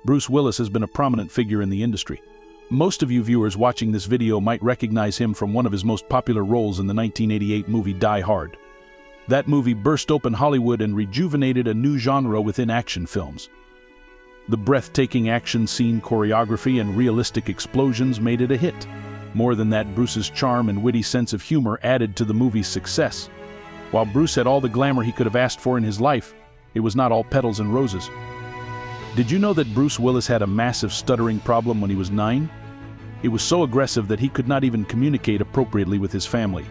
Bruce Willis has been a prominent figure in the industry. Most of you viewers watching this video might recognize him from one of his most popular roles in the 1988 movie Die Hard. That movie burst open Hollywood and rejuvenated a new genre within action films. The breathtaking action scene choreography and realistic explosions made it a hit. More than that, Bruce's charm and witty sense of humor added to the movie's success. While Bruce had all the glamour he could have asked for in his life, it was not all petals and roses. Did you know that Bruce Willis had a massive stuttering problem when he was 9? It was so aggressive that he could not even communicate appropriately with his family.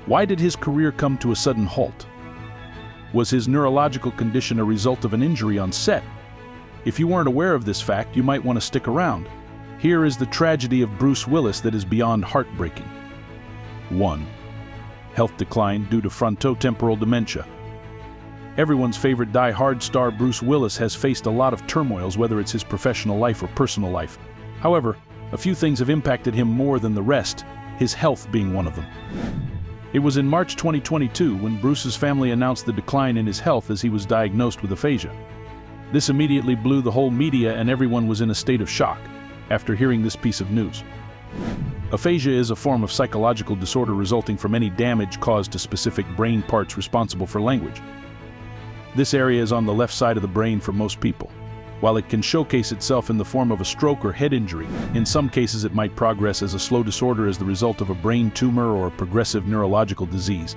Why did his career come to a sudden halt? Was his neurological condition a result of an injury on set? If you weren't aware of this fact, you might want to stick around. Here is the tragedy of Bruce Willis that is beyond heartbreaking. 1. Health decline due to frontotemporal dementia. Everyone's favorite Die Hard star Bruce Willis has faced a lot of turmoils, whether it's his professional life or personal life. However, a few things have impacted him more than the rest, his health being one of them. It was in March 2022 when Bruce's family announced the decline in his health as he was diagnosed with aphasia. This immediately blew the whole media, and everyone was in a state of shock after hearing this piece of news. Aphasia is a form of psychological disorder resulting from any damage caused to specific brain parts responsible for language. This area is on the left side of the brain for most people. While it can showcase itself in the form of a stroke or head injury, in some cases it might progress as a slow disorder as the result of a brain tumor or a progressive neurological disease.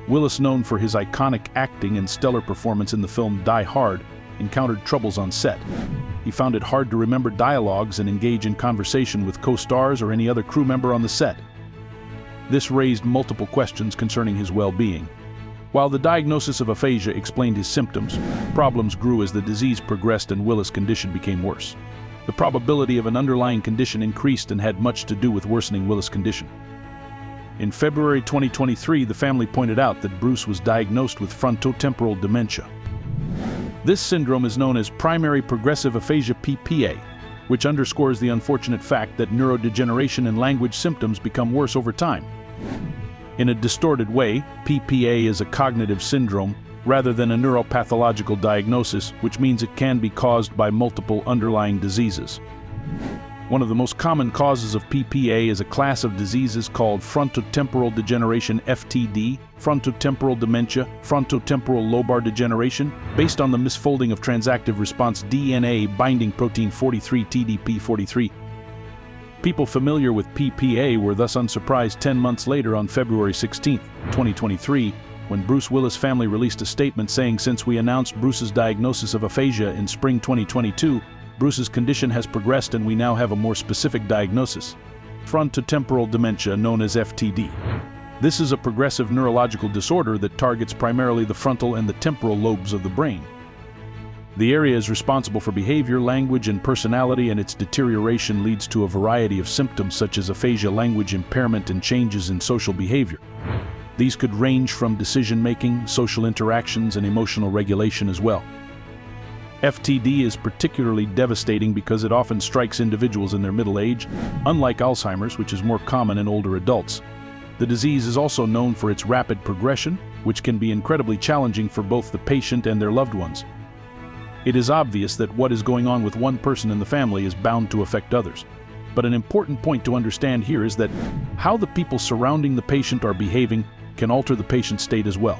Willis, known for his iconic acting and stellar performance in the film Die Hard, encountered troubles on set. He found it hard to remember dialogues and engage in conversation with co-stars or any other crew member on the set. This raised multiple questions concerning his well-being. While the diagnosis of aphasia explained his symptoms, problems grew as the disease progressed and Willis' condition became worse. The probability of an underlying condition increased and had much to do with worsening Willis' condition. In February 2023, the family pointed out that Bruce was diagnosed with frontotemporal dementia. This syndrome is known as primary progressive aphasia (PPA), which underscores the unfortunate fact that neurodegeneration and language symptoms become worse over time. In a distorted way, PPA is a cognitive syndrome rather than a neuropathological diagnosis, which means it can be caused by multiple underlying diseases. One of the most common causes of PPA is a class of diseases called frontotemporal degeneration (FTD), frontotemporal dementia, frontotemporal lobar degeneration, based on the misfolding of transactive response DNA binding protein 43 TDP43. People familiar with PPA were thus unsurprised 10 months later on February 16, 2023, when Bruce Willis' family released a statement saying, "Since we announced Bruce's diagnosis of aphasia in spring 2022, Bruce's condition has progressed and we now have a more specific diagnosis: frontotemporal dementia, known as FTD. This is a progressive neurological disorder that targets primarily the frontal and the temporal lobes of the brain. The area is responsible for behavior, language, and personality, and its deterioration leads to a variety of symptoms such as aphasia, language impairment, and changes in social behavior. These could range from decision-making, social interactions, and emotional regulation as well. FTD is particularly devastating because it often strikes individuals in their middle age, unlike Alzheimer's, which is more common in older adults. The disease is also known for its rapid progression, which can be incredibly challenging for both the patient and their loved ones. It is obvious that what is going on with one person in the family is bound to affect others. But an important point to understand here is that how the people surrounding the patient are behaving can alter the patient's state as well.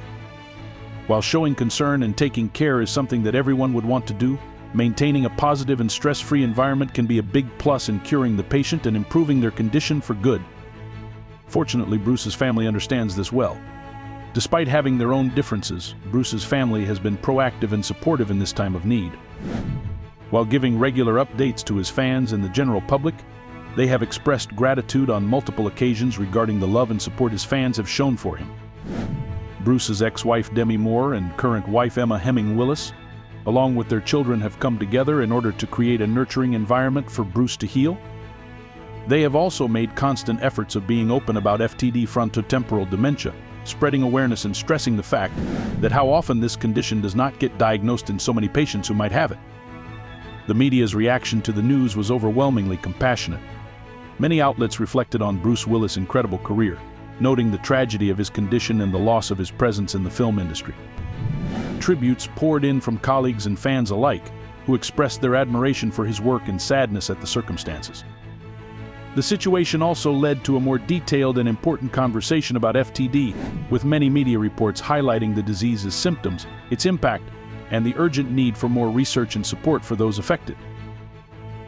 While showing concern and taking care is something that everyone would want to do, maintaining a positive and stress-free environment can be a big plus in curing the patient and improving their condition for good. Fortunately, Bruce's family understands this well. Despite having their own differences, Bruce's family has been proactive and supportive in this time of need. While giving regular updates to his fans and the general public, they have expressed gratitude on multiple occasions regarding the love and support his fans have shown for him. Bruce's ex-wife Demi Moore and current wife Emma Hemming Willis, along with their children, have come together in order to create a nurturing environment for Bruce to heal. They have also made constant efforts of being open about FTD, frontotemporal dementia, spreading awareness and stressing the fact that how often this condition does not get diagnosed in so many patients who might have it. The media's reaction to the news was overwhelmingly compassionate. Many outlets reflected on Bruce Willis' incredible career, noting the tragedy of his condition and the loss of his presence in the film industry. Tributes poured in from colleagues and fans alike, who expressed their admiration for his work and sadness at the circumstances. The situation also led to a more detailed and important conversation about FTD, with many media reports highlighting the disease's symptoms, its impact, and the urgent need for more research and support for those affected.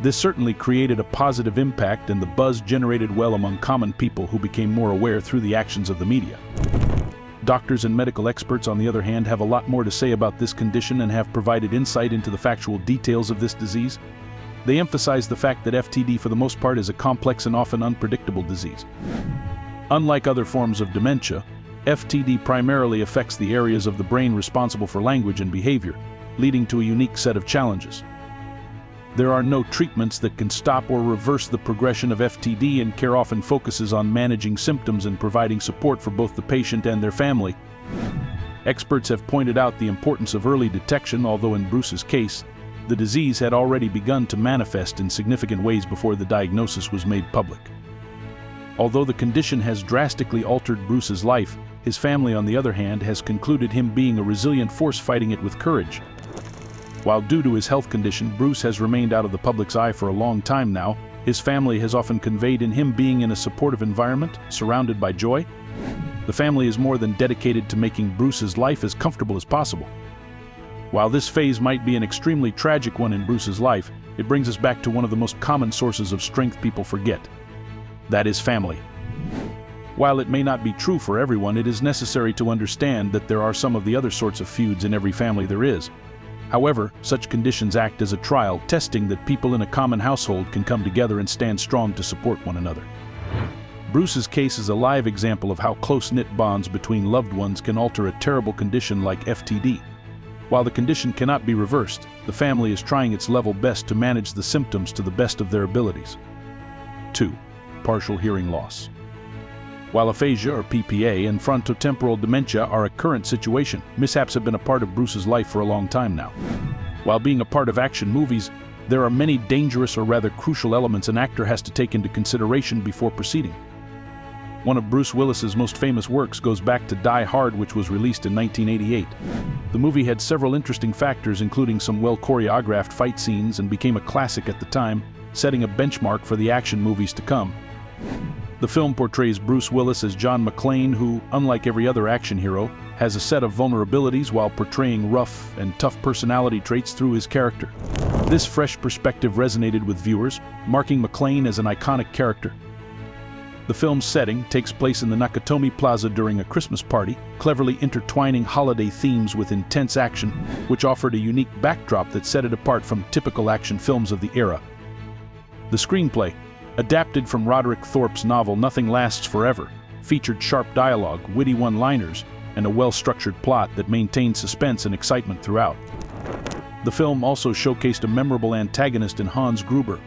This certainly created a positive impact, and the buzz generated well among common people who became more aware through the actions of the media. Doctors and medical experts, on the other hand, have a lot more to say about this condition and have provided insight into the factual details of this disease. They emphasize the fact that FTD for the most part is a complex and often unpredictable disease. Unlike other forms of dementia, FTD primarily affects the areas of the brain responsible for language and behavior, leading to a unique set of challenges. There are no treatments that can stop or reverse the progression of FTD, and care often focuses on managing symptoms and providing support for both the patient and their family. Experts have pointed out the importance of early detection, although in Bruce's case, the disease had already begun to manifest in significant ways before the diagnosis was made public. Although the condition has drastically altered Bruce's life, his family, on the other hand, has concluded him being a resilient force fighting it with courage. While due to his health condition, Bruce has remained out of the public's eye for a long time now, his family has often conveyed in him being in a supportive environment, surrounded by joy. The family is more than dedicated to making Bruce's life as comfortable as possible. While this phase might be an extremely tragic one in Bruce's life, it brings us back to one of the most common sources of strength people forget. That is family. While it may not be true for everyone, it is necessary to understand that there are some of the other sorts of feuds in every family there is. However, such conditions act as a trial, testing that people in a common household can come together and stand strong to support one another. Bruce's case is a live example of how close-knit bonds between loved ones can alter a terrible condition like FTD. While the condition cannot be reversed, the family is trying its level best to manage the symptoms to the best of their abilities. 2. Partial hearing loss. While aphasia, or PPA, and frontotemporal dementia are a current situation, mishaps have been a part of Bruce's life for a long time now. While being a part of action movies, there are many dangerous, or rather crucial, elements an actor has to take into consideration before proceeding. One of Bruce Willis's most famous works goes back to Die Hard, which was released in 1988. The movie had several interesting factors, including some well-choreographed fight scenes, and became a classic at the time, setting a benchmark for the action movies to come. The film portrays Bruce Willis as John McClane, who, unlike every other action hero, has a set of vulnerabilities while portraying rough and tough personality traits through his character. This fresh perspective resonated with viewers, marking McClane as an iconic character. The film's setting takes place in the Nakatomi Plaza during a Christmas party, cleverly intertwining holiday themes with intense action, which offered a unique backdrop that set it apart from typical action films of the era. The screenplay, adapted from Roderick Thorpe's novel Nothing Lasts Forever, featured sharp dialogue, witty one-liners, and a well-structured plot that maintained suspense and excitement throughout. The film also showcased a memorable antagonist in Hans Gruber,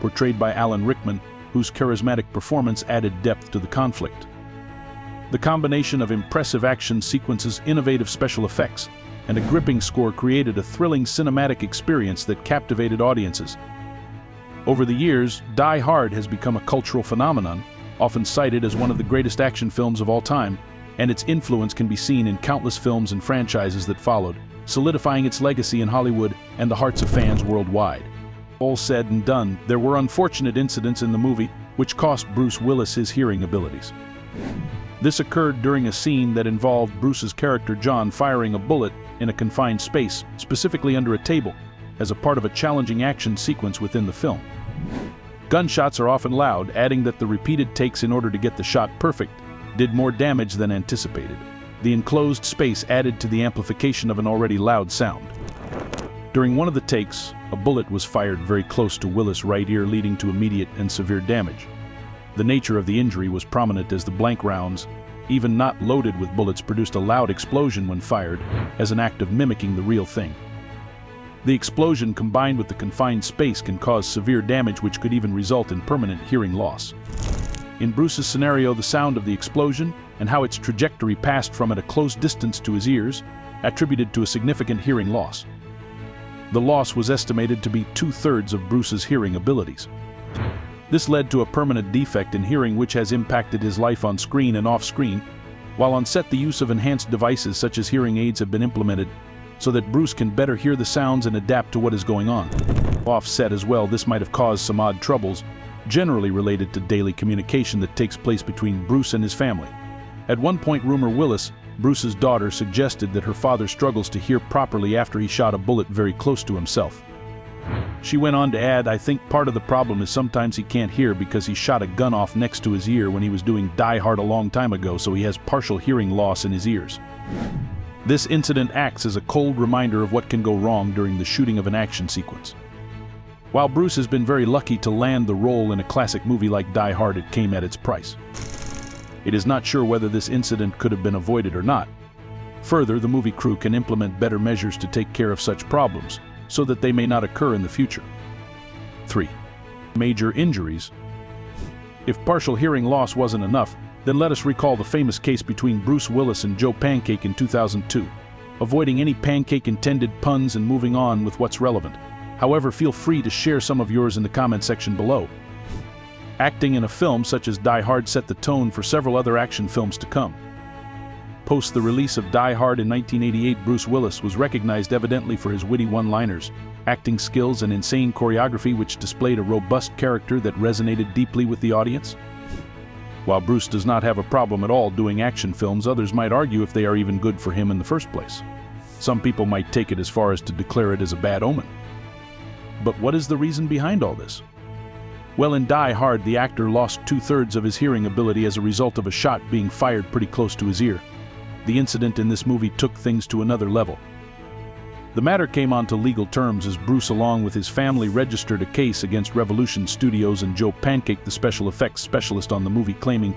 portrayed by Alan Rickman, whose charismatic performance added depth to the conflict. The combination of impressive action sequences, innovative special effects, and a gripping score created a thrilling cinematic experience that captivated audiences. Over the years, Die Hard has become a cultural phenomenon, often cited as one of the greatest action films of all time, and its influence can be seen in countless films and franchises that followed, solidifying its legacy in Hollywood and the hearts of fans worldwide. All said and done, there were unfortunate incidents in the movie which cost Bruce Willis his hearing abilities. This occurred during a scene that involved Bruce's character John firing a bullet in a confined space, specifically under a table, as a part of a challenging action sequence within the film. Gunshots are often loud, adding that the repeated takes in order to get the shot perfect did more damage than anticipated. The enclosed space added to the amplification of an already loud sound. During one of the takes, a bullet was fired very close to Willis' right ear, leading to immediate and severe damage. The nature of the injury was prominent, as the blank rounds, even not loaded with bullets, produced a loud explosion when fired, as an act of mimicking the real thing. The explosion, combined with the confined space, can cause severe damage which could even result in permanent hearing loss. In Bruce's scenario, the sound of the explosion and how its trajectory passed from at a close distance to his ears attributed to a significant hearing loss. The loss was estimated to be 2/3 of Bruce's hearing abilities. This led to a permanent defect in hearing which has impacted his life on screen and off screen. While on set the use of enhanced devices such as hearing aids have been implemented, so that Bruce can better hear the sounds and adapt to what is going on. Off-set as well, this might have caused some odd troubles, generally related to daily communication that takes place between Bruce and his family. At one point, rumor Willis, Bruce's daughter, suggested that her father struggles to hear properly after he shot a bullet very close to himself. She went on to add, "I think part of the problem is sometimes he can't hear because he shot a gun off next to his ear when he was doing Die Hard a long time ago, so he has partial hearing loss in his ears." This incident acts as a cold reminder of what can go wrong during the shooting of an action sequence. While Bruce has been very lucky to land the role in a classic movie like Die Hard, it came at its price. It is not sure whether this incident could have been avoided or not. Further, the movie crew can implement better measures to take care of such problems, so that they may not occur in the future. 3. Major injuries. If partial hearing loss wasn't enough, then let us recall the famous case between Bruce Willis and Joe Pancake in 2002, avoiding any pancake-intended puns and moving on with what's relevant. However, feel free to share some of yours in the comment section below. Acting in a film such as Die Hard set the tone for several other action films to come. Post the release of Die Hard in 1988, Bruce Willis was recognized evidently for his witty one-liners, acting skills, and insane choreography, which displayed a robust character that resonated deeply with the audience. While Bruce does not have a problem at all doing action films, others might argue if they are even good for him in the first place. Some people might take it as far as to declare it as a bad omen. But what is the reason behind all this? Well, in Die Hard, the actor lost 2/3 of his hearing ability as a result of a shot being fired pretty close to his ear. The incident in this movie took things to another level. The matter came onto legal terms as Bruce, along with his family, registered a case against Revolution Studios and Joe Pancake, the special effects specialist on the movie, claiming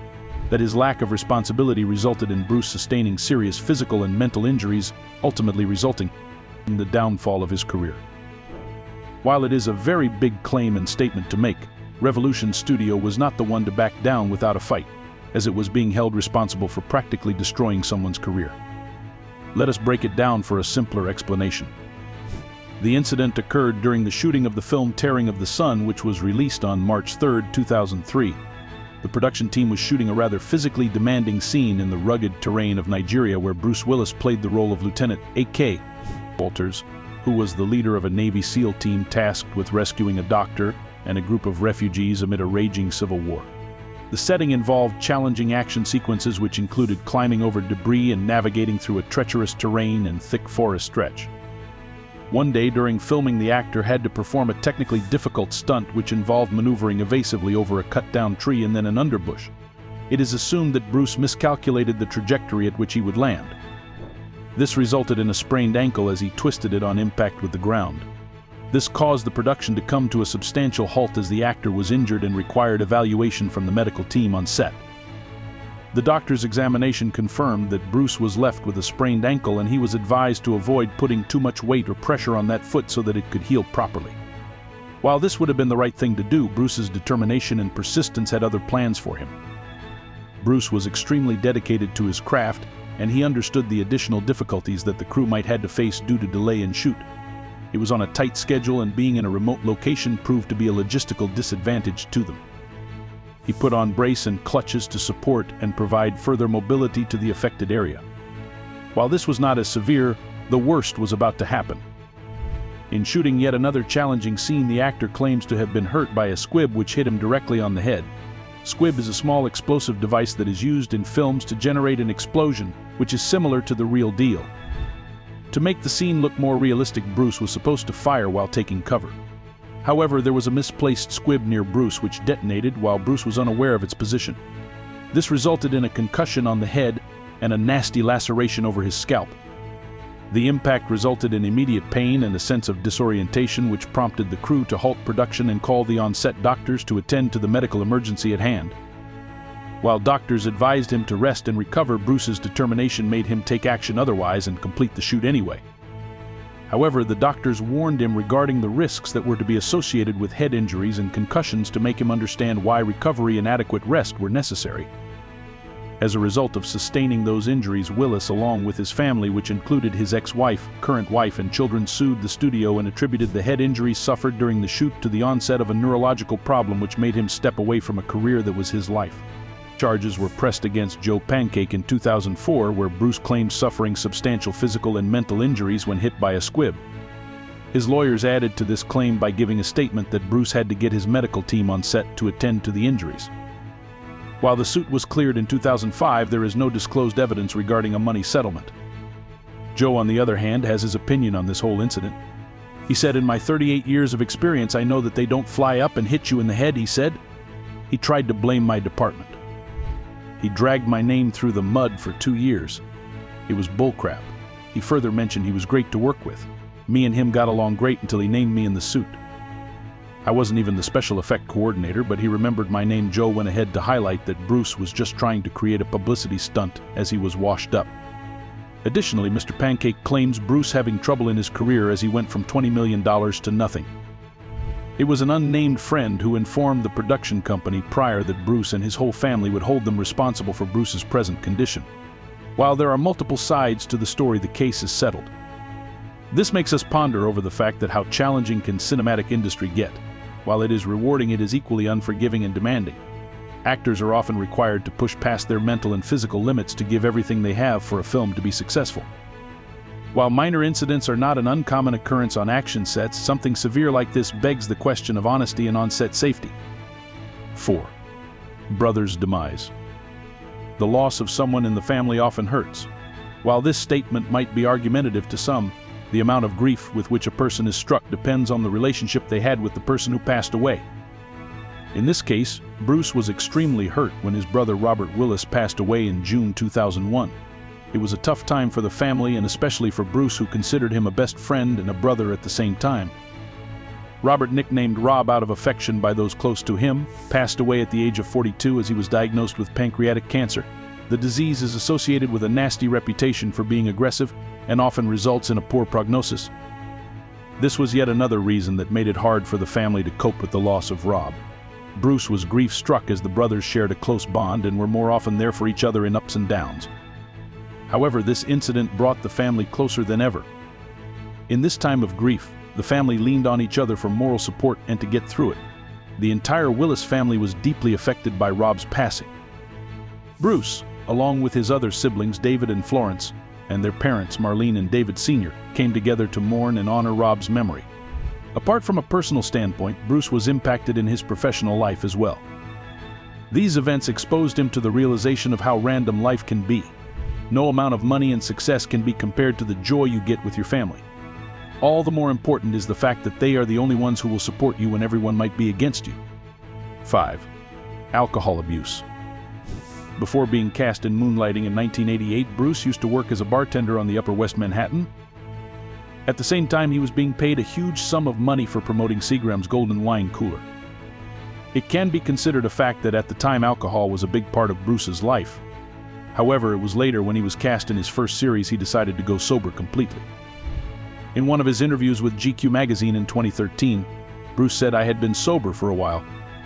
that his lack of responsibility resulted in Bruce sustaining serious physical and mental injuries, ultimately resulting in the downfall of his career. While it is a very big claim and statement to make, Revolution Studio was not the one to back down without a fight, as it was being held responsible for practically destroying someone's career. Let us break it down for a simpler explanation. The incident occurred during the shooting of the film Tearing of the Sun, which was released on March 3, 2003. The production team was shooting a rather physically demanding scene in the rugged terrain of Nigeria, where Bruce Willis played the role of Lieutenant A.K. Walters, who was the leader of a Navy SEAL team tasked with rescuing a doctor and a group of refugees amid a raging civil war. The setting involved challenging action sequences which included climbing over debris and navigating through a treacherous terrain and thick forest stretch. One day during filming, the actor had to perform a technically difficult stunt which involved maneuvering evasively over a cut-down tree and then an underbush. It is assumed that Bruce miscalculated the trajectory at which he would land. This resulted in a sprained ankle as he twisted it on impact with the ground. This caused the production to come to a substantial halt as the actor was injured and required evaluation from the medical team on set. The doctor's examination confirmed that Bruce was left with a sprained ankle, and he was advised to avoid putting too much weight or pressure on that foot so that it could heal properly. While this would have been the right thing to do, Bruce's determination and persistence had other plans for him. Bruce was extremely dedicated to his craft, and he understood the additional difficulties that the crew might have to face due to delay in shoot. It was on a tight schedule, and being in a remote location proved to be a logistical disadvantage to them. He put on brace and clutches to support and provide further mobility to the affected area. While this was not as severe, the worst was about to happen. In shooting yet another challenging scene, the actor claims to have been hurt by a squib which hit him directly on the head. Squib is a small explosive device that is used in films to generate an explosion, which is similar to the real deal. To make the scene look more realistic, Bruce was supposed to fire while taking cover. However, there was a misplaced squib near Bruce which detonated while Bruce was unaware of its position. This resulted in a concussion on the head and a nasty laceration over his scalp. The impact resulted in immediate pain and a sense of disorientation, which prompted the crew to halt production and call the on-set doctors to attend to the medical emergency at hand. While doctors advised him to rest and recover, Bruce's determination made him take action otherwise and complete the shoot anyway. However, the doctors warned him regarding the risks that were to be associated with head injuries and concussions to make him understand why recovery and adequate rest were necessary. As a result of sustaining those injuries, Willis, along with his family, which included his ex-wife, current wife, and children, sued the studio and attributed the head injuries suffered during the shoot to the onset of a neurological problem which made him step away from a career that was his life. charges were pressed against Joe Pancake in 2004, where Bruce claimed suffering substantial physical and mental injuries when hit by a squib. His lawyers added to this claim by giving a statement that Bruce had to get his medical team on set to attend to the injuries. While the suit was cleared in 2005, there is no disclosed evidence regarding a money settlement. Joe, on the other hand, has his opinion on this whole incident. He said, "In my 38 years of experience, I know that they don't fly up and hit you in the head," he said. He tried to blame my department. He dragged my name through the mud for 2 years. It was bullcrap. He further mentioned he was great to work with. Me and him got along great until he named me in the suit. I wasn't even the special effect coordinator, but he remembered my name. Joe went ahead to highlight that Bruce was just trying to create a publicity stunt as he was washed up. Additionally, Mr. Pancake claims Bruce having trouble in his career as he went from $20 million to nothing. It was an unnamed friend who informed the production company prior that Bruce and his whole family would hold them responsible for Bruce's present condition. While there are multiple sides to the story, the case is settled. This makes us ponder over the fact that how challenging can cinematic industry get. While it is rewarding, it is equally unforgiving and demanding. Actors are often required to push past their mental and physical limits to give everything they have for a film to be successful. While minor incidents are not an uncommon occurrence on action sets, something severe like this begs the question of honesty and on-set safety. 4. Brother's demise. The loss of someone in the family often hurts. While this statement might be argumentative to some, the amount of grief with which a person is struck depends on the relationship they had with the person who passed away. In this case, Bruce was extremely hurt when his brother Robert Willis passed away in June 2001. It was a tough time for the family, and especially for Bruce, who considered him a best friend and a brother at the same time. Robert, nicknamed Rob out of affection by those close to him, passed away at the age of 42 as he was diagnosed with pancreatic cancer. The disease is associated with a nasty reputation for being aggressive and often results in a poor prognosis. This was yet another reason that made it hard for the family to cope with the loss of Rob. Bruce was grief-struck as the brothers shared a close bond and were more often there for each other in ups and downs. However, this incident brought the family closer than ever. In this time of grief, the family leaned on each other for moral support and to get through it. The entire Willis family was deeply affected by Rob's passing. Bruce, along with his other siblings David and Florence, and their parents Marlene and David Sr., came together to mourn and honor Rob's memory. Apart from a personal standpoint, Bruce was impacted in his professional life as well. These events exposed him to the realization of how random life can be. No amount of money and success can be compared to the joy you get with your family. All the more important is the fact that they are the only ones who will support you when everyone might be against you. 5. Alcohol abuse. Before being cast in Moonlighting in 1988, Bruce used to work as a bartender on the Upper West Manhattan. At the same time, he was being paid a huge sum of money for promoting Seagram's Golden Wine Cooler. It can be considered a fact that at the time alcohol was a big part of Bruce's life. However, it was later, when he was cast in his first series, he decided to go sober completely. In one of his interviews with GQ magazine in 2013, Bruce said, "I had been sober for a while,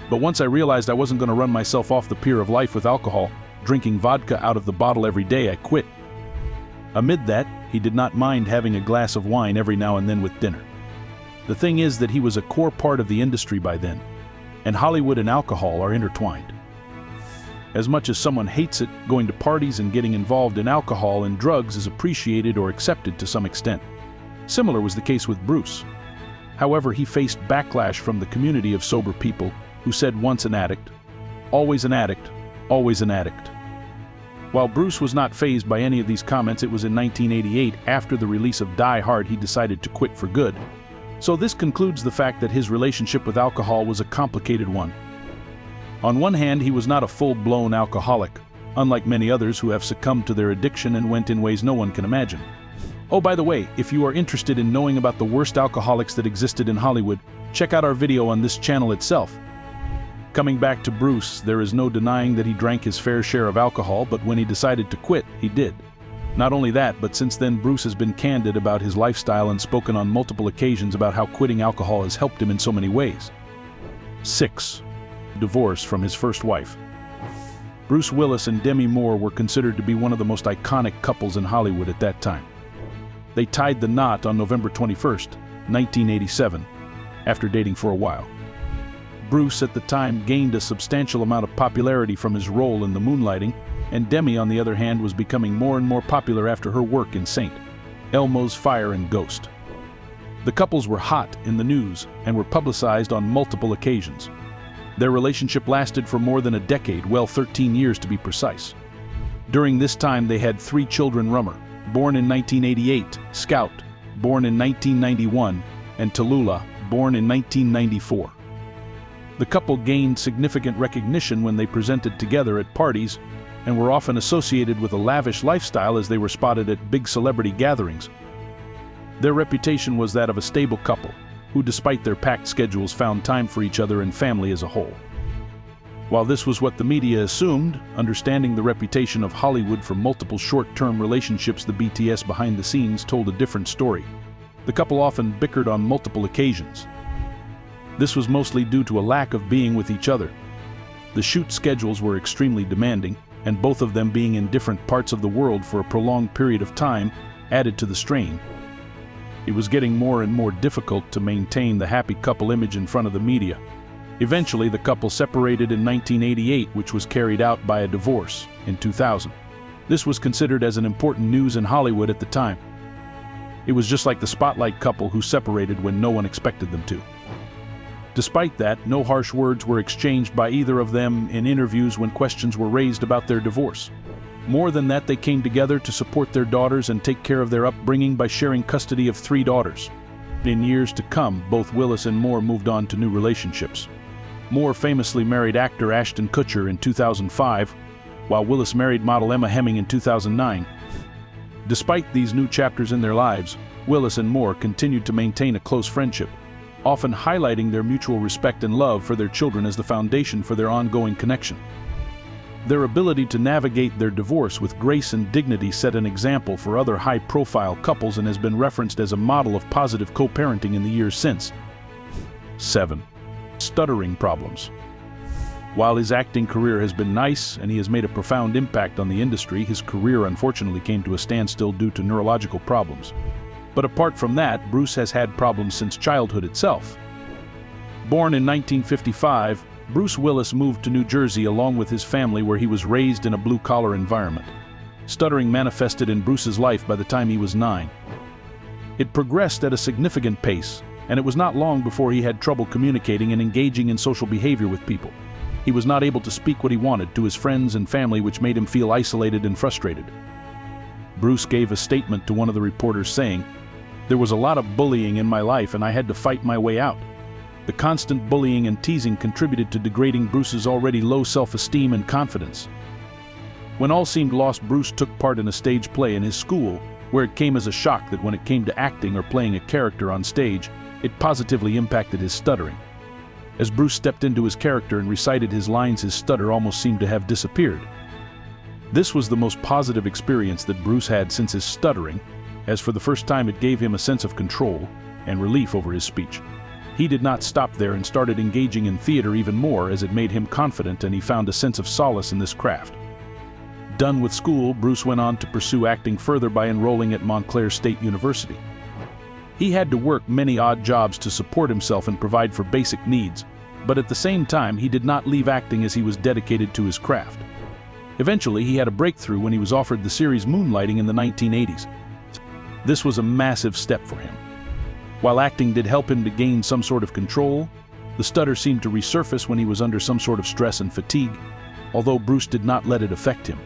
but once I realized I wasn't going to run myself off the pier of life with alcohol, drinking vodka out of the bottle every day, I quit." Amid that, he did not mind having a glass of wine every now and then with dinner. The thing is that he was a core part of the industry by then, and Hollywood and alcohol are intertwined. As much as someone hates it, going to parties and getting involved in alcohol and drugs is appreciated or accepted to some extent. Similar was the case with Bruce. However, he faced backlash from the community of sober people who said, "Once an addict, always an addict, always an addict." While Bruce was not fazed by any of these comments, it was in 1988, after the release of Die Hard, he decided to quit for good. So this concludes the fact that his relationship with alcohol was a complicated one. On one hand, he was not a full-blown alcoholic, unlike many others who have succumbed to their addiction and went in ways no one can imagine. Oh, by the way, if you are interested in knowing about the worst alcoholics that existed in Hollywood, check out our video on this channel itself. Coming back to Bruce, there is no denying that he drank his fair share of alcohol, but when he decided to quit, he did. Not only that, but since then Bruce has been candid about his lifestyle and spoken on multiple occasions about how quitting alcohol has helped him in so many ways. 6. Divorce from his first wife. Bruce Willis and Demi Moore were considered to be one of the most iconic couples in Hollywood at that time. They tied the knot on November 21st, 1987, after dating for a while. Bruce at the time gained a substantial amount of popularity from his role in The Moonlighting, and Demi, on the other hand, was becoming more and more popular after her work in St. Elmo's Fire and Ghost. The couples were hot in the news and were publicized on multiple occasions. Their relationship lasted for more than a decade, well, 13 years to be precise. During this time they had 3 children: Rummer, born in 1988, Scout, born in 1991, and Tallulah, born in 1994. The couple gained significant recognition when they presented together at parties and were often associated with a lavish lifestyle as they were spotted at big celebrity gatherings. Their reputation was that of a stable couple who, despite their packed schedules, found time for each other and family as a whole. While this was what the media assumed, understanding the reputation of Hollywood for multiple short-term relationships, the BTS behind the scenes told a different story. The couple often bickered on multiple occasions. This was mostly due to a lack of being with each other. The shoot schedules were extremely demanding, and both of them being in different parts of the world for a prolonged period of time added to the strain. It was getting more and more difficult to maintain the happy couple image in front of the media. Eventually, the couple separated in 1988, which was carried out by a divorce in 2000. This was considered as an important news in Hollywood at the time. It was just like the spotlight couple who separated when no one expected them to. Despite that, no harsh words were exchanged by either of them in interviews when questions were raised about their divorce. More than that, they came together to support their daughters and take care of their upbringing by sharing custody of 3 daughters. In years to come, both Willis and Moore moved on to new relationships. Moore famously married actor Ashton Kutcher in 2005, while Willis married model Emma Hemming in 2009. Despite these new chapters in their lives, Willis and Moore continued to maintain a close friendship, often highlighting their mutual respect and love for their children as the foundation for their ongoing connection. Their ability to navigate their divorce with grace and dignity set an example for other high-profile couples and has been referenced as a model of positive co-parenting in the years since. 7. Stuttering problems. While his acting career has been nice and he has made a profound impact on the industry, his career unfortunately came to a standstill due to neurological problems. But apart from that, Bruce has had problems since childhood itself. Born in 1955, Bruce Willis moved to New Jersey along with his family, where he was raised in a blue-collar environment. Stuttering manifested in Bruce's life by the time he was 9. It progressed at a significant pace, and it was not long before he had trouble communicating and engaging in social behavior with people. He was not able to speak what he wanted to his friends and family, which made him feel isolated and frustrated. Bruce gave a statement to one of the reporters saying, "There was a lot of bullying in my life and I had to fight my way out." The constant bullying and teasing contributed to degrading Bruce's already low self-esteem and confidence. When all seemed lost, Bruce took part in a stage play in his school, where it came as a shock that when it came to acting or playing a character on stage, it positively impacted his stuttering. As Bruce stepped into his character and recited his lines, his stutter almost seemed to have disappeared. This was the most positive experience that Bruce had since his stuttering, as for the first time it gave him a sense of control and relief over his speech. He did not stop there and started engaging in theater even more, as it made him confident and he found a sense of solace in this craft. Done with school, Bruce went on to pursue acting further by enrolling at Montclair State University. He had to work many odd jobs to support himself and provide for basic needs, but at the same time he did not leave acting as he was dedicated to his craft. Eventually he had a breakthrough when he was offered the series Moonlighting in the 1980s. This was a massive step for him. While acting did help him to gain some sort of control, the stutter seemed to resurface when he was under some sort of stress and fatigue, although Bruce did not let it affect him.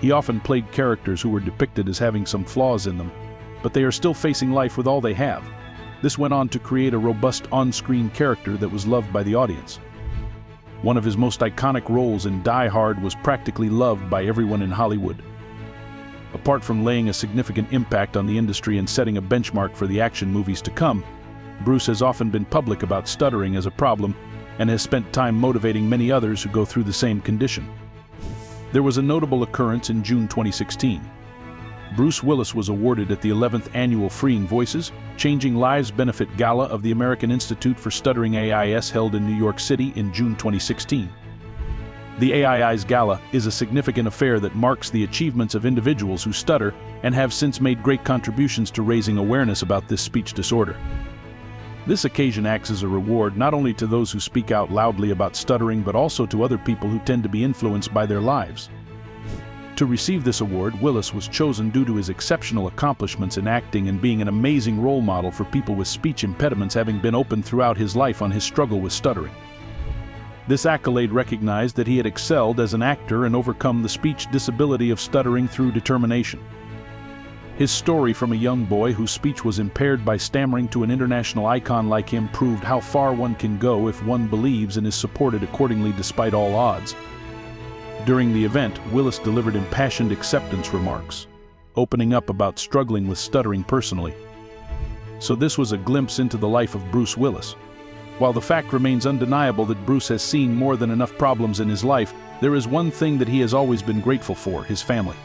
He often played characters who were depicted as having some flaws in them, but they are still facing life with all they have. This went on to create a robust on-screen character that was loved by the audience. One of his most iconic roles in Die Hard was practically loved by everyone in Hollywood. Apart from laying a significant impact on the industry and setting a benchmark for the action movies to come, Bruce has often been public about stuttering as a problem and has spent time motivating many others who go through the same condition. There was a notable occurrence in June 2016. Bruce Willis was awarded at the 11th Annual Freeing Voices, Changing Lives Benefit Gala of the American Institute for Stuttering AIS, held in New York City in June 2016. The AII's gala is a significant affair that marks the achievements of individuals who stutter and have since made great contributions to raising awareness about this speech disorder. This occasion acts as a reward not only to those who speak out loudly about stuttering, but also to other people who tend to be influenced by their lives. To receive this award, Willis was chosen due to his exceptional accomplishments in acting and being an amazing role model for people with speech impediments, having been open throughout his life on his struggle with stuttering. This accolade recognized that he had excelled as an actor and overcome the speech disability of stuttering through determination. His story from a young boy whose speech was impaired by stammering to an international icon like him proved how far one can go if one believes and is supported accordingly despite all odds. During the event, Willis delivered impassioned acceptance remarks, opening up about struggling with stuttering personally. So this was a glimpse into the life of Bruce Willis. While the fact remains undeniable that Bruce has seen more than enough problems in his life, there is one thing that he has always been grateful for: his family.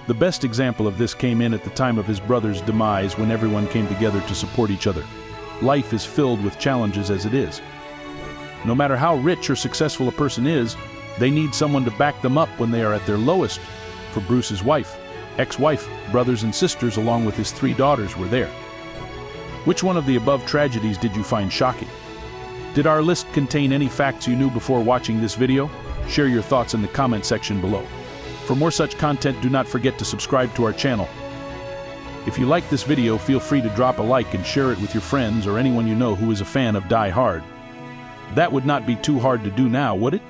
The best example of this came in at the time of his brother's demise, when everyone came together to support each other. Life is filled with challenges as it is. No matter how rich or successful a person is, they need someone to back them up when they are at their lowest. For Bruce's wife, ex-wife, brothers and sisters, along with his 3 daughters, were there. Which one of the above tragedies did you find shocking? Did our list contain any facts you knew before watching this video? Share your thoughts in the comment section below. For more such content, do not forget to subscribe to our channel. If you like this video, feel free to drop a like and share it with your friends or anyone you know who is a fan of Die Hard. That would not be too hard to do now, would it?